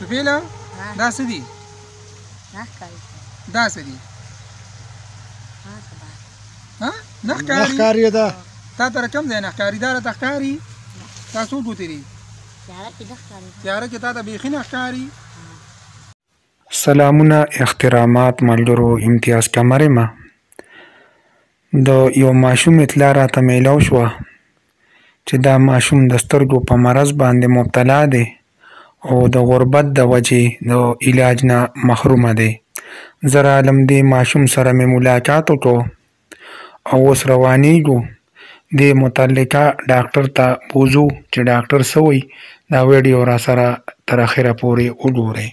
پوهېږې دا څه دي دا څه دي نه ښکاري ده تا ته کوم ځای نه ښکاري دا راته ښکاري تا څو ګوتې دي تیاره کې تا ته بیخي نه ښکاري سلامونه احترامات ملګرو امتیاز کمر یم د یو ماشوم اطلاع راته میلاو شوه چې دا ماشوم د سترګو په مرض باندې مبتلا دی او د غربت د وجې د علاج نه محرومه دی زه رالم دې ماشوم سره مې ملاقات وکړو او اوس روانېږو دې متعلقه ډاکټر ته بوځو چې ډاکټر څه وایي دا ویډیو را سره تر اخره پورې وګورئ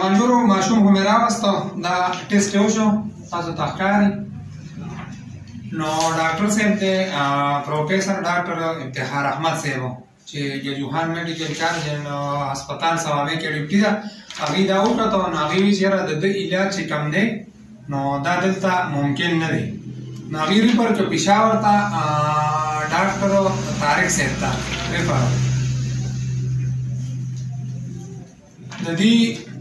ملګرو ماشوم خو مې راوسته دا ټیسټ یې وشو تاسو ته ښکاري نو ډاکټر صاحب دی پروفیسر ډاکټر افتخار احمد صاحب چې جوهان میډیکل کالج هسپتال سوابۍ کې ډیوټي ده هغوی دا وکړه نو هغوی وایي چې یاره د ده علاج چې کم دی نو دا دلته ممکن نه دی نو هغوی ریفر کړ پېښور ته ډاکټر طارق صاحب ته ریفر د دې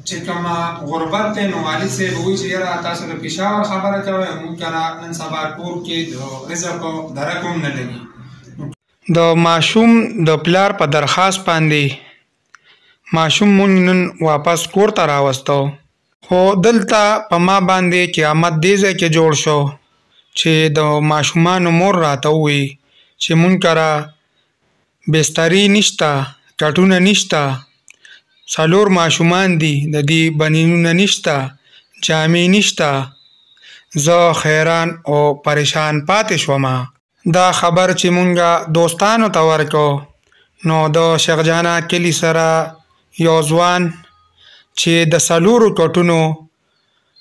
چې کومه غربت دی نو والد صاحب وایي چې یاره تاسو د پېښور خبره کوئ موږ کله نن سبا کور کې د رزق درک هم نه لګي د ماشوم د پلار په درخواست باندې ماشوم مونږ نن واپس کور ته راوستو خو دلته په ما باندې قیامت دې ځای کې جوړ شو چې د ماشومانو مور راته ووایي چې مونږ کره بسترې نشته کټونه نشته 4 ماشومان دي د دې بنینونه نشته جامې نشته زه حیران او پریشان پاتې شوم دا خبر چې مونږه دوستانو ته ورکو نو د شیخ جانا کلي سره یو ځوان چې د 4 کټونو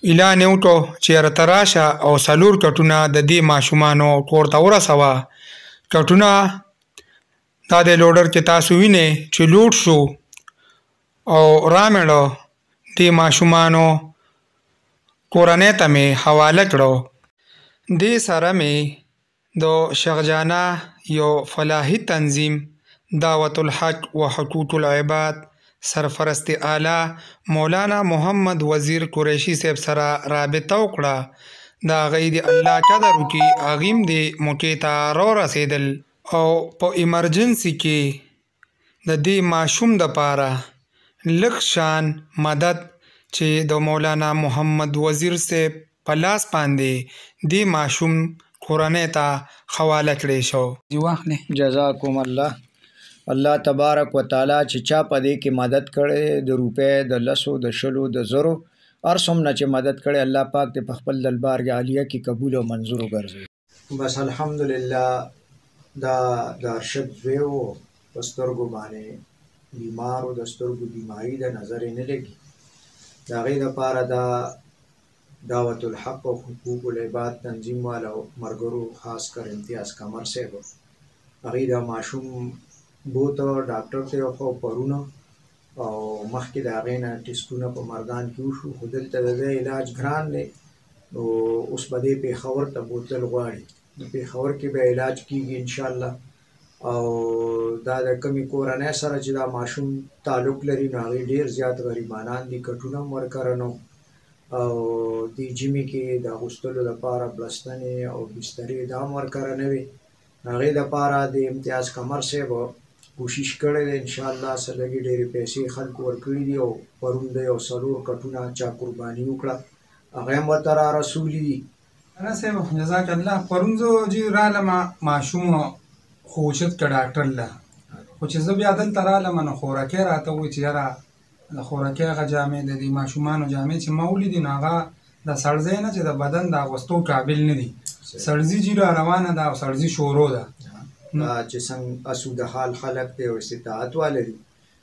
اعلان یې وکړو چې راته راشه او 4 کټونه د دې ماشومانو کور ته ورسوه کټونه دا د لوډر کې تاسو وینئ چې لوډ شو او رامیړو دې ماشومانو کورنۍ ته مې حواله کړو دې سره مې د شیخ جانا یو فلاحي تنظیم دعوت الحق و حقوق العباد سرپرست اعلی مولانا محمد وزیر قریشي صاحب سره رابطه وکړه د هغوی د الله قدر وکړي هغوی دې موقع ته رارسېدل او په ایمرجنسي کې د دې ماشوم دپاره لږ شان مدد چې د مولانا محمد وزیر صاحب په لاس باندې دې ماشوم کورنۍ ته حواله کړی شو جزاکم الله تبارک و تعالی چې چا په دې کې مدد کړی د روپۍ د 10 د 20 د 1000 هر څومره چې مدد کړی الله پاک دې په خپل دربار عالیه کې قبول او منظور وګرځوي بس الحمدلله دا د ارشد زوی و په سترګو باندې بیمار و د سترګو بیماري د نظر یې نه لګي د هغې دپاره دا دعوت الحق او حقوق العباد تنظیم والا ملګرو خاص کر امتیاز کمر صاحب هغوی دا ماشوم بوته ډاکټر ته یوخوا پرونه او مخکې د هغې نه ټسټونه په مردان کې وشو خو دلته د ده علاج ګران دی نو اوس به دې پېښور ته بوتل غواړي د پېښور کې به علاج کېږي انشاءالله او دا د کمې کورنۍ سره چې دا ماشوم تعلق لري نو هغوی ډېر زیات غریبانان دي کټونه هم ورکره نو او دې ژمي کې د اغوستلو دپاره بړستنې او بسترې دا هم ورکره نه وي هغې دپاره د امتیاز کمر صاحب کوشش کړی دی انشاءالله څه لږې ډېرې پیسې خلکو ورکړي دي او پرون د یو 4 کټونه چا قرباني وکړه هغه هم ورته را رسولي دي نه صاحب جزاک الله پرون زه جي رالم ماشوم خو اوچت که ډاکټر له خو چې زه بیا دلته رالم نو خوراکۍ راته ووایي چې یاره د خوراکۍ هغه جامې د دې ماشومانو جامې چې ما ولیدي نو هغه د سړځی نه چې د بدن د اغوستو قابل نه دي سړځي جي را روانه ده او سړځي شورو ده چې څنګه اسوده حال خلک دی او استطاعت واله دي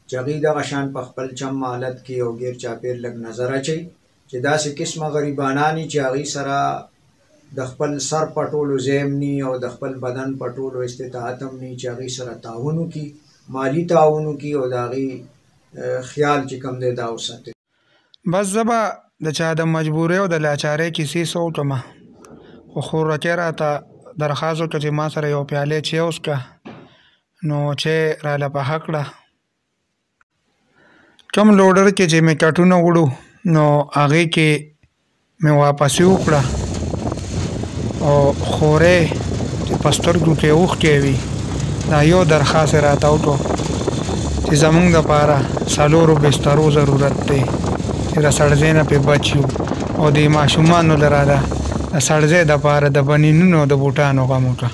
چې هغوی دغه شان په خپل چم حالت کې او ګیر چاپېر لږ نظر اچوي چې داسې قسمه غریبانان چې هغوی سره د خپل سر پټولو ځای هم ني او د خپل بدن پټولو استطاعت هم ني چې هغوی سره تعاون وکړي مالي تعاون وکړي او د هغوی خیال چې کوم دی دا وساتي بس زه به د چا د مجبورۍ او د لاچارۍ کیسې څه وکړمه خو خوراکۍ راته درخواست وکړه چې ما سره یو پیالې چای وڅښه نو چای راله پخه کړه کم لوډر کې چې مې کټونه وړو نو هغې کې مې واپسې وکړه او خورې چې په سترګو کې اوښکې وي دا یو درخواست یې راته وکړو چې زمونږ دپاره 4 بسترو ضرورت دی چې د سړځۍ نه پې بچ یو او د ماشومانو لره د سړځۍ دپاره د بنینونو د بوټانو غم وکړه.